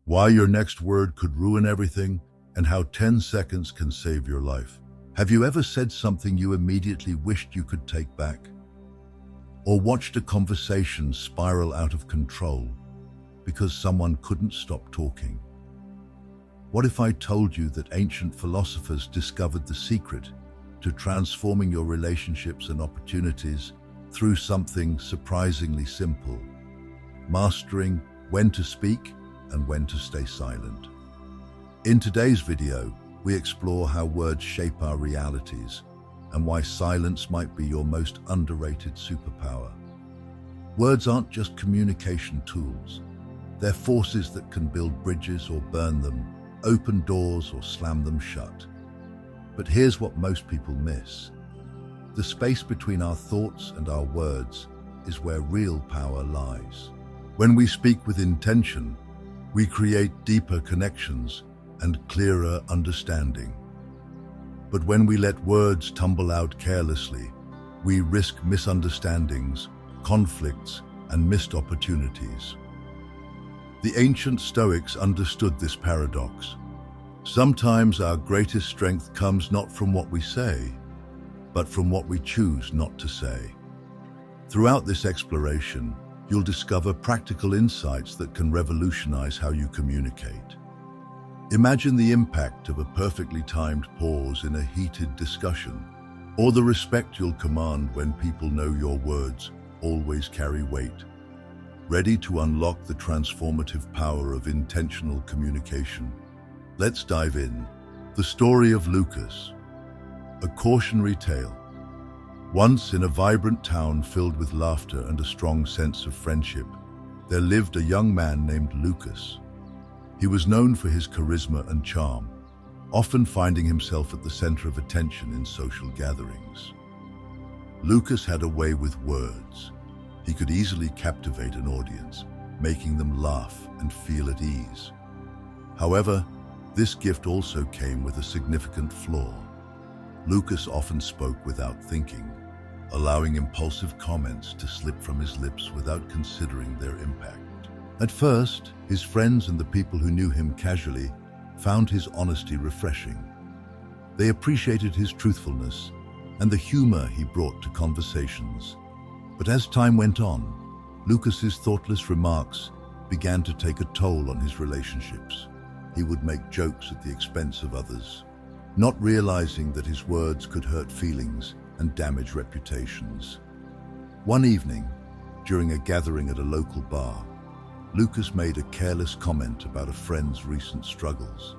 why your next word could ruin everything, and how 10 seconds can save your life. Have you ever said something you immediately wished you could take back? Or watched a conversation spiral out of control because someone couldn't stop talking? What if I told you that ancient philosophers discovered the secret to transforming your relationships and opportunities through something surprisingly simple: mastering when to speak and when to stay silent? In today's video, we explore how words shape our realities and why silence might be your most underrated superpower. Words aren't just communication tools. They're forces that can build bridges or burn them, open doors or slam them shut. But here's what most people miss. The space between our thoughts and our words is where real power lies. When we speak with intention, we create deeper connections and clearer understanding. But when we let words tumble out carelessly, we risk misunderstandings, conflicts, and missed opportunities. The ancient Stoics understood this paradox. Sometimes our greatest strength comes not from what we say, but from what we choose not to say. Throughout this exploration, you'll discover practical insights that can revolutionize how you communicate. Imagine the impact of a perfectly timed pause in a heated discussion, or the respect you'll command when people know your words always carry weight. Ready to unlock the transformative power of intentional communication? Let's dive in. The story of Lucas, a cautionary tale. Once, in a vibrant town filled with laughter and a strong sense of friendship, there lived a young man named Lucas. He was known for his charisma and charm, often finding himself at the center of attention in social gatherings. Lucas had a way with words. He could easily captivate an audience, making them laugh and feel at ease. However, this gift also came with a significant flaw. Lucas often spoke without thinking, allowing impulsive comments to slip from his lips without considering their impact. At first, his friends and the people who knew him casually found his honesty refreshing. They appreciated his truthfulness and the humor he brought to conversations. But as time went on, Lucas's thoughtless remarks began to take a toll on his relationships. He would make jokes at the expense of others, not realizing that his words could hurt feelings and damage reputations. One evening, during a gathering at a local bar, Lucas made a careless comment about a friend's recent struggles.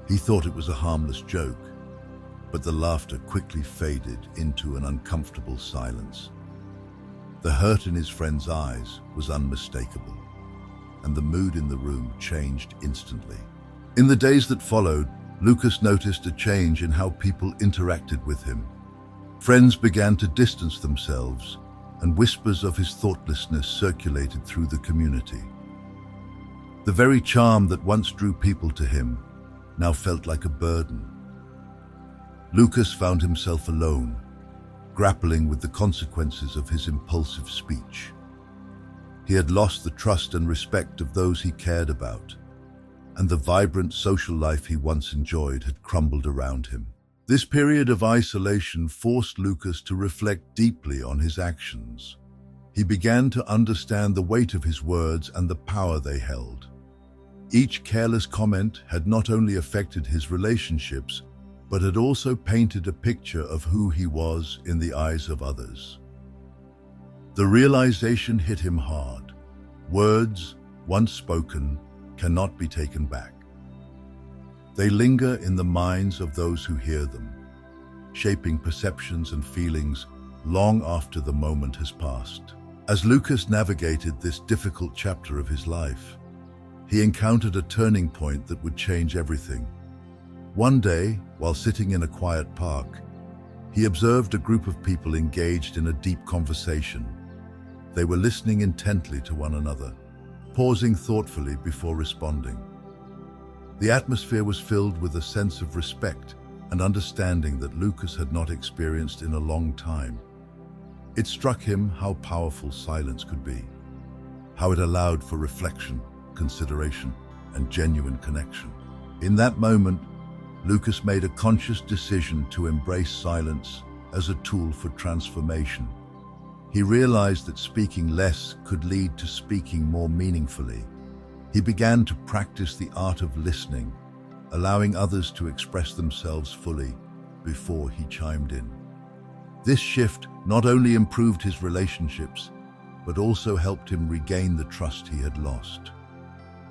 He thought it was a harmless joke, but the laughter quickly faded into an uncomfortable silence. The hurt in his friend's eyes was unmistakable, and the mood in the room changed instantly. In the days that followed, Lucas noticed a change in how people interacted with him. Friends began to distance themselves, and whispers of his thoughtlessness circulated through the community. The very charm that once drew people to him now felt like a burden. Lucas found himself alone, grappling with the consequences of his impulsive speech. He had lost the trust and respect of those he cared about, and the vibrant social life he once enjoyed had crumbled around him. This period of isolation forced Lucas to reflect deeply on his actions. He began to understand the weight of his words and the power they held. Each careless comment had not only affected his relationships, but had also painted a picture of who he was in the eyes of others. The realization hit him hard. Words, once spoken, cannot be taken back. They linger in the minds of those who hear them, shaping perceptions and feelings long after the moment has passed. As Lucas navigated this difficult chapter of his life, he encountered a turning point that would change everything. One day, while sitting in a quiet park, he observed a group of people engaged in a deep conversation. They were listening intently to one another, pausing thoughtfully before responding. The atmosphere was filled with a sense of respect and understanding that Lucas had not experienced in a long time. It struck him how powerful silence could be, how it allowed for reflection, consideration, and genuine connection. In that moment, Lucas made a conscious decision to embrace silence as a tool for transformation. He realized that speaking less could lead to speaking more meaningfully. He began to practice the art of listening, allowing others to express themselves fully before he chimed in. This shift not only improved his relationships, but also helped him regain the trust he had lost.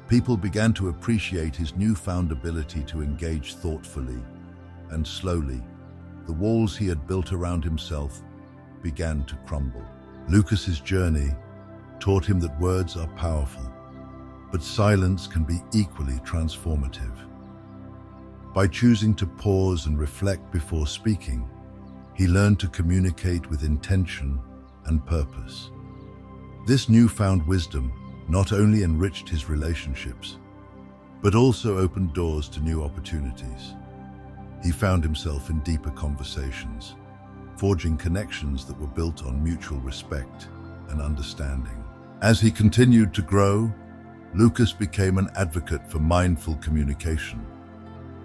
People began to appreciate his newfound ability to engage thoughtfully, and slowly, the walls he had built around himself began to crumble. Lucas's journey taught him that words are powerful, but silence can be equally transformative. By choosing to pause and reflect before speaking, he learned to communicate with intention and purpose. This newfound wisdom not only enriched his relationships, but also opened doors to new opportunities. He found himself in deeper conversations, forging connections that were built on mutual respect and understanding. As he continued to grow, Lucas became an advocate for mindful communication,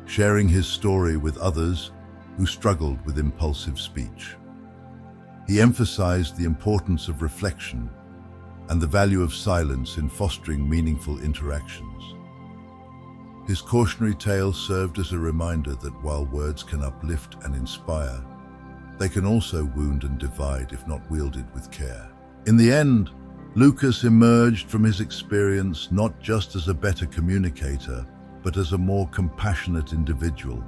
sharing his story with others who struggled with impulsive speech. He emphasized the importance of reflection and the value of silence in fostering meaningful interactions. His cautionary tale served as a reminder that while words can uplift and inspire, they can also wound and divide if not wielded with care. In the end, Lucas emerged from his experience not just as a better communicator, but as a more compassionate individual.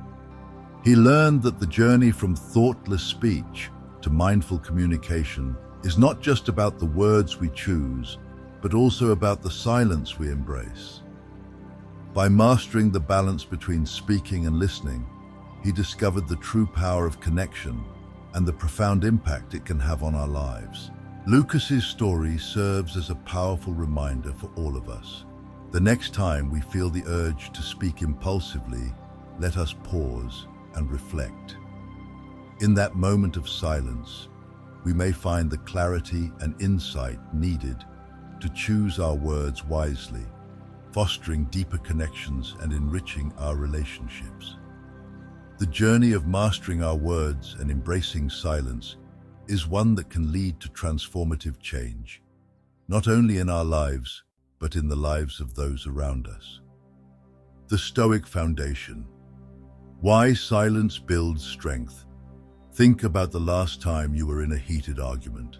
He learned that the journey from thoughtless speech to mindful communication is not just about the words we choose, but also about the silence we embrace. By mastering the balance between speaking and listening, he discovered the true power of connection and the profound impact it can have on our lives. Lucas's story serves as a powerful reminder for all of us. The next time we feel the urge to speak impulsively, let us pause and reflect. In that moment of silence, we may find the clarity and insight needed to choose our words wisely, fostering deeper connections and enriching our relationships. The journey of mastering our words and embracing silence is one that can lead to transformative change, not only in our lives, but in the lives of those around us. The Stoic Foundation. Why silence builds strength. Think about the last time you were in a heated argument.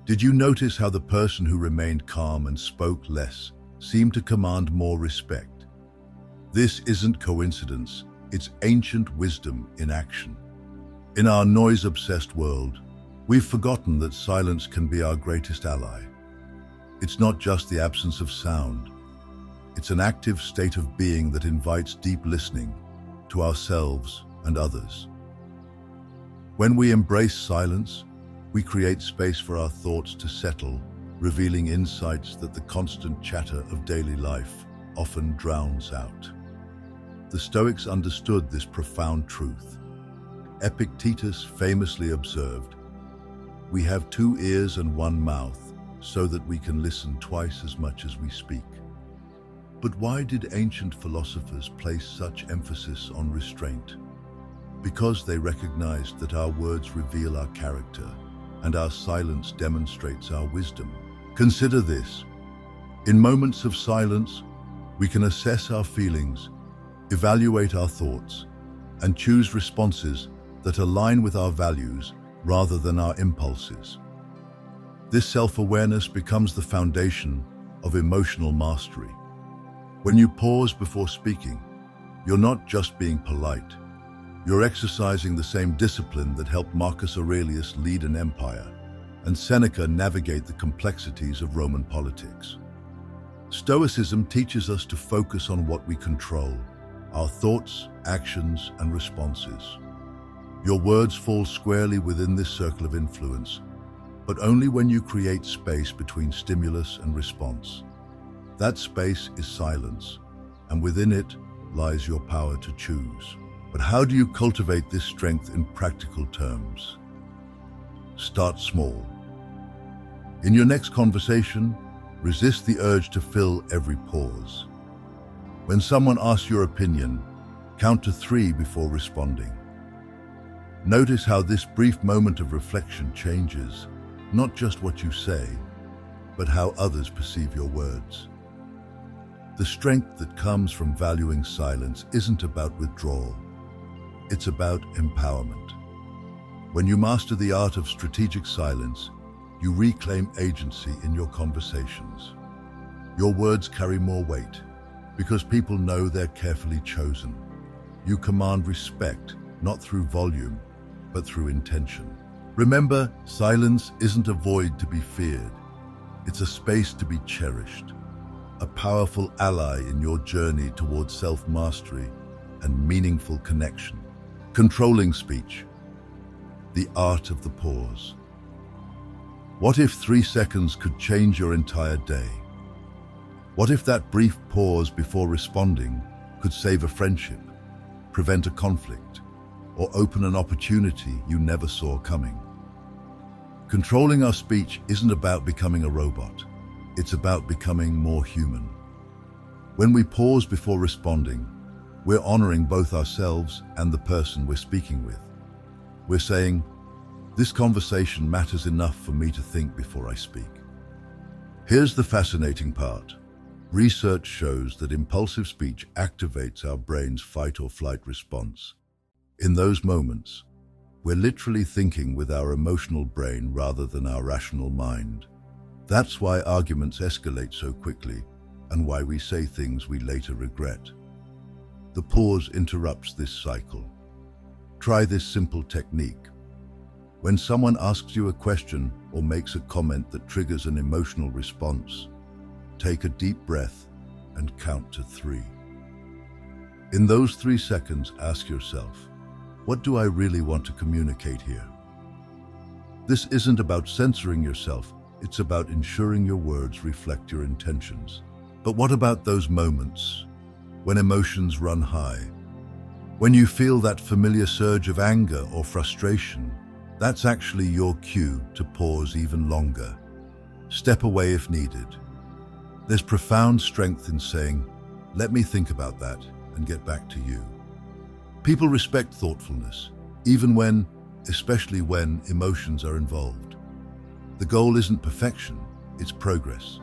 Did you notice how the person who remained calm and spoke less seemed to command more respect? This isn't coincidence, it's ancient wisdom in action. In our noise-obsessed world, we've forgotten that silence can be our greatest ally. It's not just the absence of sound. It's an active state of being that invites deep listening to ourselves and others. When we embrace silence, we create space for our thoughts to settle, revealing insights that the constant chatter of daily life often drowns out. The Stoics understood this profound truth. Epictetus famously observed, "We have 2 ears and 1 mouth, so that we can listen twice as much as we speak." But why did ancient philosophers place such emphasis on restraint? Because they recognized that our words reveal our character, and our silence demonstrates our wisdom. Consider this. In moments of silence, we can assess our feelings, evaluate our thoughts, and choose responses that align with our values rather than our impulses. This self-awareness becomes the foundation of emotional mastery. When you pause before speaking, you're not just being polite. You're exercising the same discipline that helped Marcus Aurelius lead an empire and Seneca navigate the complexities of Roman politics. Stoicism teaches us to focus on what we control, our thoughts, actions, and responses. Your words fall squarely within this circle of influence, but only when you create space between stimulus and response. That space is silence, and within it lies your power to choose. But how do you cultivate this strength in practical terms? Start small. In your next conversation, resist the urge to fill every pause. When someone asks your opinion, count to 3 before responding. Notice how this brief moment of reflection changes not just what you say, but how others perceive your words. The strength that comes from valuing silence isn't about withdrawal. It's about empowerment. When you master the art of strategic silence, you reclaim agency in your conversations. Your words carry more weight because people know they're carefully chosen. You command respect, not through volume, but through intention. Remember, silence isn't a void to be feared. It's a space to be cherished, a powerful ally in your journey towards self-mastery and meaningful connection. Controlling speech, the art of the pause. What if 3 seconds could change your entire day? What if that brief pause before responding could save a friendship, prevent a conflict, or open an opportunity you never saw coming? Controlling our speech isn't about becoming a robot. It's about becoming more human. When we pause before responding, we're honoring both ourselves and the person we're speaking with. We're saying, this conversation matters enough for me to think before I speak. Here's the fascinating part. Research shows that impulsive speech activates our brain's fight or flight response. In those moments, we're literally thinking with our emotional brain rather than our rational mind. That's why arguments escalate so quickly and why we say things we later regret. The pause interrupts this cycle. Try this simple technique. When someone asks you a question or makes a comment that triggers an emotional response, take a deep breath and count to 3. In those 3 seconds, ask yourself, what do I really want to communicate here? This isn't about censoring yourself, it's about ensuring your words reflect your intentions. But what about those moments when emotions run high? When you feel that familiar surge of anger or frustration, that's actually your cue to pause even longer. Step away if needed. There's profound strength in saying, let me think about that and get back to you. People respect thoughtfulness, even when, especially when, emotions are involved. The goal isn't perfection, it's progress.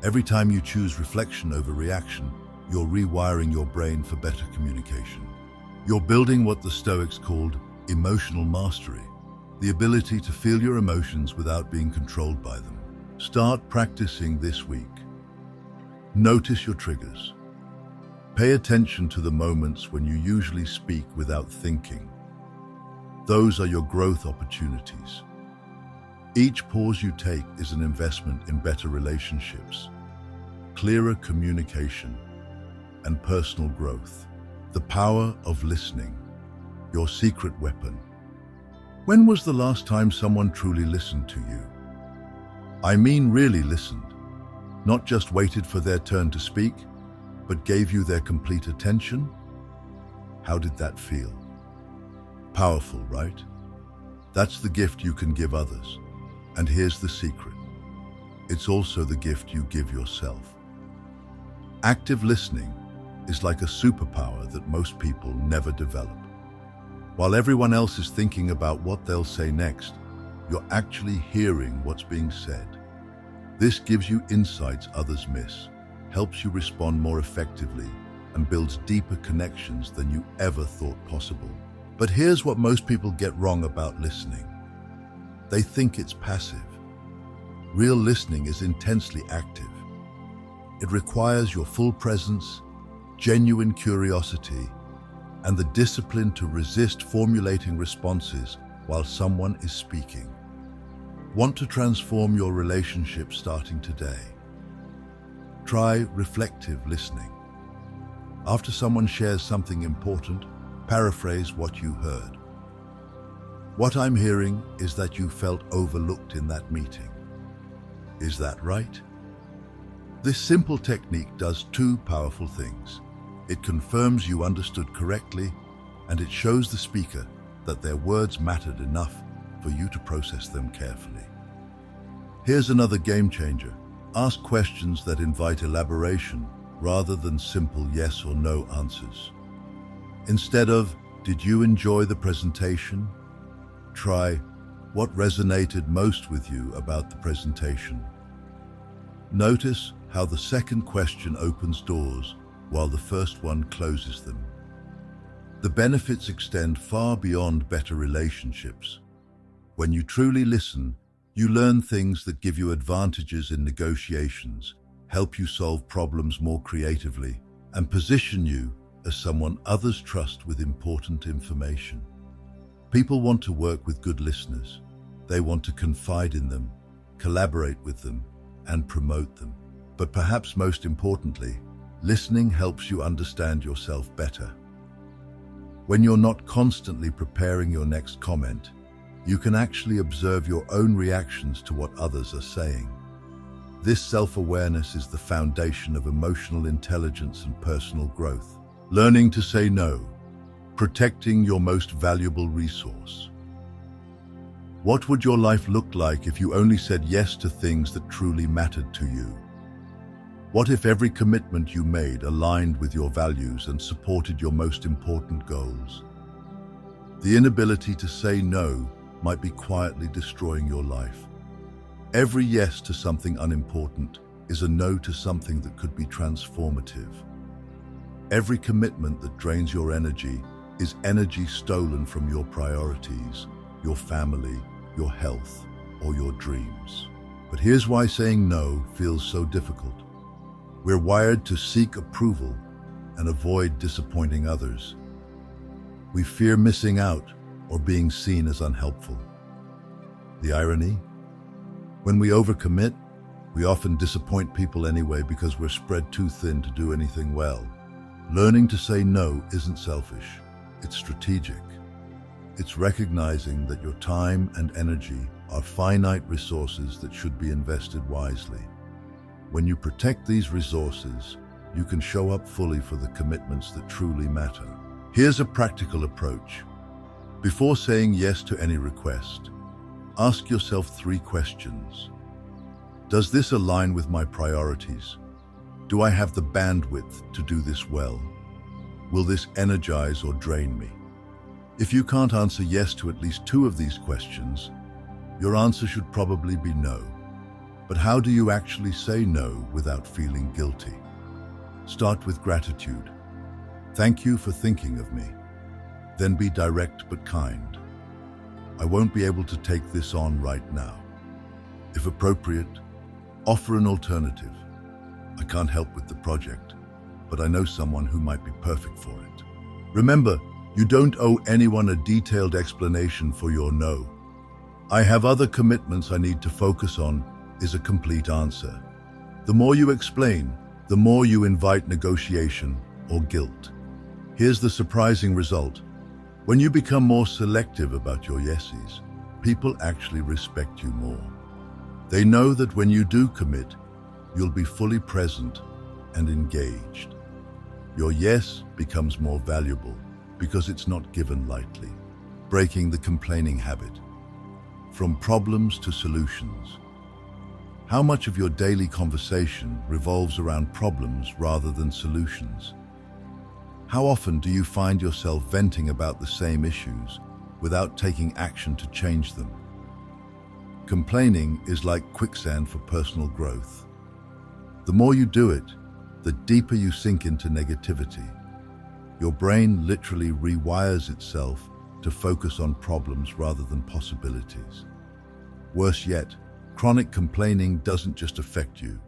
Every time you choose reflection over reaction, you're rewiring your brain for better communication. You're building what the Stoics called emotional mastery, the ability to feel your emotions without being controlled by them. Start practicing this week. Notice your triggers. Pay attention to the moments when you usually speak without thinking. Those are your growth opportunities. Each pause you take is an investment in better relationships, clearer communication, and personal growth. The power of listening, your secret weapon. When was the last time someone truly listened to you? I mean really listened. Not just waited for their turn to speak, but gave you their complete attention? How did that feel? Powerful, right? That's the gift you can give others. And here's the secret. It's also the gift you give yourself. Active listening is like a superpower that most people never develop. While everyone else is thinking about what they'll say next, you're actually hearing what's being said. This gives you insights others miss, helps you respond more effectively, and builds deeper connections than you ever thought possible. But here's what most people get wrong about listening. They think it's passive. Real listening is intensely active. It requires your full presence, genuine curiosity, and the discipline to resist formulating responses while someone is speaking. Want to transform your relationship starting today? Try reflective listening. After someone shares something important, paraphrase what you heard. What I'm hearing is that you felt overlooked in that meeting. Is that right? This simple technique does 2 powerful things. It confirms you understood correctly, and it shows the speaker that their words mattered enough for you to process them carefully. Here's another game changer. Ask questions that invite elaboration rather than simple yes or no answers. Instead of, "Did you enjoy the presentation?" try, "What resonated most with you about the presentation?" Notice how the second question opens doors while the first one closes them. The benefits extend far beyond better relationships. When you truly listen, you learn things that give you advantages in negotiations, help you solve problems more creatively, and position you as someone others trust with important information. People want to work with good listeners. They want to confide in them, collaborate with them, and promote them. But perhaps most importantly, listening helps you understand yourself better. When you're not constantly preparing your next comment, you can actually observe your own reactions to what others are saying. This self-awareness is the foundation of emotional intelligence and personal growth. Learning to say no, protecting your most valuable resource. What would your life look like if you only said yes to things that truly mattered to you? What if every commitment you made aligned with your values and supported your most important goals? The inability to say no might be quietly destroying your life. Every yes to something unimportant is a no to something that could be transformative. Every commitment that drains your energy is energy stolen from your priorities, your family, your health, or your dreams. But here's why saying no feels so difficult. We're wired to seek approval and avoid disappointing others. We fear missing out or being seen as unhelpful. The irony? When we overcommit, we often disappoint people anyway because we're spread too thin to do anything well. Learning to say no isn't selfish, it's strategic. It's recognizing that your time and energy are finite resources that should be invested wisely. When you protect these resources, you can show up fully for the commitments that truly matter. Here's a practical approach. Before saying yes to any request, ask yourself 3 questions. Does this align with my priorities? Do I have the bandwidth to do this well? Will this energize or drain me? If you can't answer yes to at least 2 of these questions, your answer should probably be no. But how do you actually say no without feeling guilty? Start with gratitude. Thank you for thinking of me. Then be direct but kind. I won't be able to take this on right now. If appropriate, offer an alternative. I can't help with the project, but I know someone who might be perfect for it. Remember, you don't owe anyone a detailed explanation for your no. "I have other commitments I need to focus on" is a complete answer. The more you explain, the more you invite negotiation or guilt. Here's the surprising result. When you become more selective about your yeses, people actually respect you more. They know that when you do commit, you'll be fully present and engaged. Your yes becomes more valuable because it's not given lightly. Breaking the complaining habit. From problems to solutions. How much of your daily conversation revolves around problems rather than solutions? How often do you find yourself venting about the same issues without taking action to change them? Complaining is like quicksand for personal growth. The more you do it, the deeper you sink into negativity. Your brain literally rewires itself to focus on problems rather than possibilities. Worse yet, chronic complaining doesn't just affect you.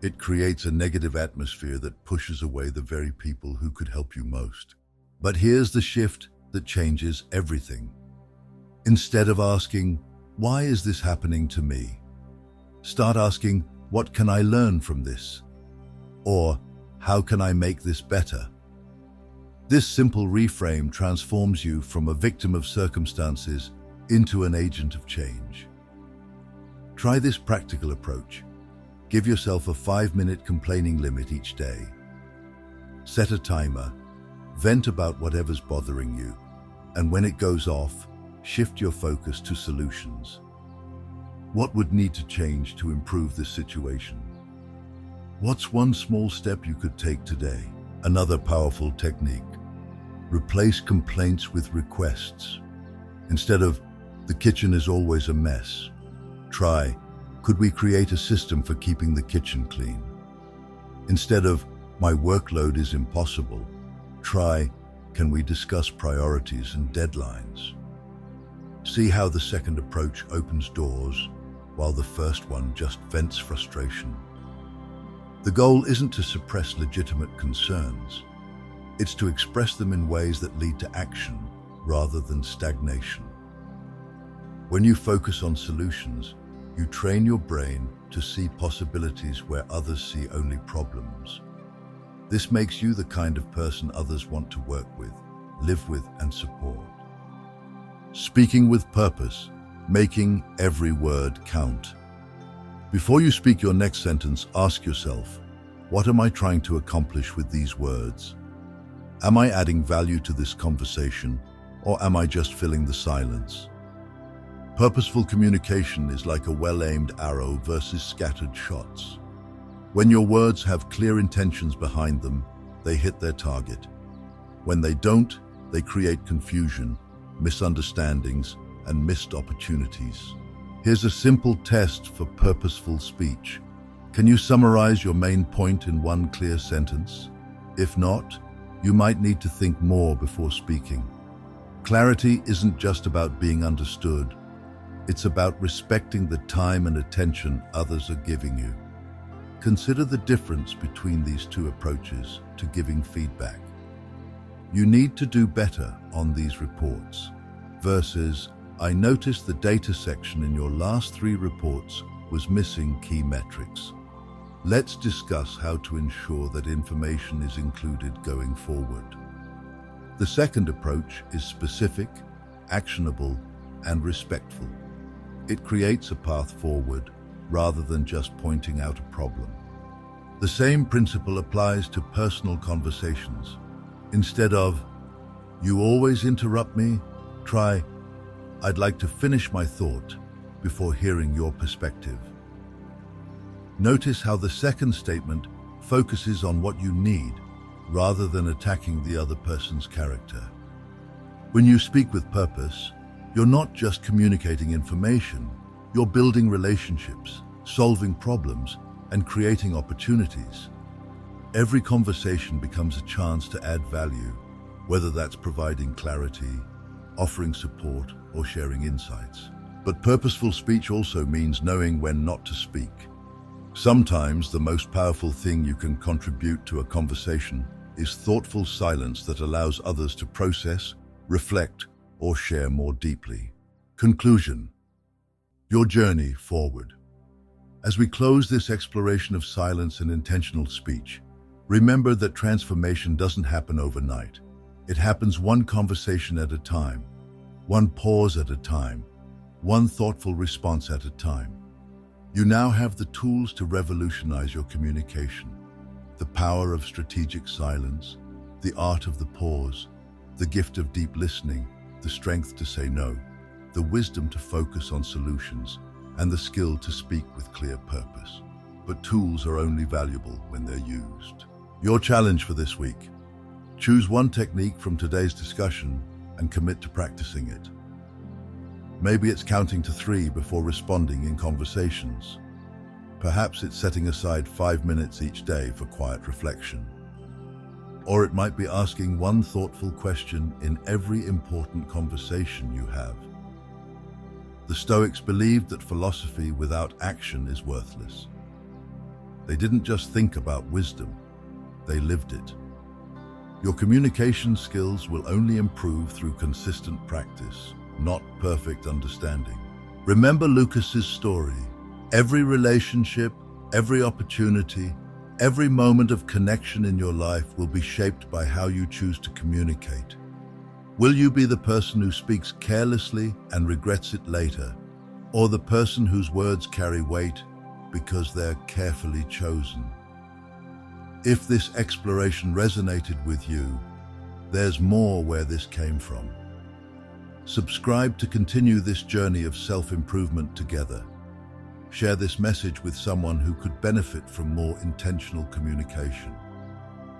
It creates a negative atmosphere that pushes away the very people who could help you most. But here's the shift that changes everything. Instead of asking, "Why is this happening to me?" start asking, "What can I learn from this?" Or, "How can I make this better?" This simple reframe transforms you from a victim of circumstances into an agent of change. Try this practical approach. Give yourself a 5-minute complaining limit each day. Set a timer, vent about whatever's bothering you, and when it goes off, shift your focus to solutions. What would need to change to improve this situation? What's one small step you could take today? Another powerful technique. Replace complaints with requests. Instead of, "The kitchen is always a mess," try, "Could we create a system for keeping the kitchen clean?" Instead of, "My workload is impossible," try, "Can we discuss priorities and deadlines?" See how the second approach opens doors, while the first one just vents frustration. The goal isn't to suppress legitimate concerns. It's to express them in ways that lead to action rather than stagnation. When you focus on solutions, you train your brain to see possibilities where others see only problems. This makes you the kind of person others want to work with, live with, and support. Speaking with purpose, making every word count. Before you speak your next sentence, ask yourself, what am I trying to accomplish with these words? Am I adding value to this conversation, or am I just filling the silence? Purposeful communication is like a well-aimed arrow versus scattered shots. When your words have clear intentions behind them, they hit their target. When they don't, they create confusion, misunderstandings, and missed opportunities. Here's a simple test for purposeful speech. Can you summarize your main point in one clear sentence? If not, you might need to think more before speaking. Clarity isn't just about being understood. It's about respecting the time and attention others are giving you. Consider the difference between these two approaches to giving feedback. You need to do better on these reports versus, "I noticed the data section in your last 3 reports was missing key metrics. Let's discuss how to ensure that information is included going forward." The second approach is specific, actionable, and respectful. It creates a path forward rather than just pointing out a problem. The same principle applies to personal conversations. Instead of, "You always interrupt me," try, "I'd like to finish my thought before hearing your perspective." Notice how the second statement focuses on what you need rather than attacking the other person's character. When you speak with purpose, you're not just communicating information, you're building relationships, solving problems, and creating opportunities. Every conversation becomes a chance to add value, whether that's providing clarity, offering support, or sharing insights. But purposeful speech also means knowing when not to speak. Sometimes the most powerful thing you can contribute to a conversation is thoughtful silence that allows others to process, reflect, or share more deeply. Conclusion. Your journey forward. As we close this exploration of silence and intentional speech, remember that transformation doesn't happen overnight. It happens one conversation at a time, one pause at a time, one thoughtful response at a time. You now have the tools to revolutionize your communication. The power of strategic silence, the art of the pause, the gift of deep listening, the strength to say no, the wisdom to focus on solutions, and the skill to speak with clear purpose. But tools are only valuable when they're used. Your challenge for this week: choose one technique from today's discussion and commit to practicing it. Maybe it's counting to 3 before responding in conversations. Perhaps it's setting aside 5 minutes each day for quiet reflection. Or it might be asking one thoughtful question in every important conversation you have. The Stoics believed that philosophy without action is worthless. They didn't just think about wisdom, they lived it. Your communication skills will only improve through consistent practice, not perfect understanding. Remember Lucas's story. Every relationship, every opportunity, every moment of connection in your life will be shaped by how you choose to communicate. Will you be the person who speaks carelessly and regrets it later, or the person whose words carry weight because they're carefully chosen? If this exploration resonated with you, there's more where this came from. Subscribe to continue this journey of self-improvement together. Share this message with someone who could benefit from more intentional communication.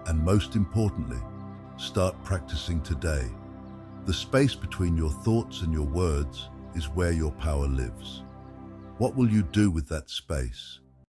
And most importantly, start practicing today. The space between your thoughts and your words is where your power lives. What will you do with that space?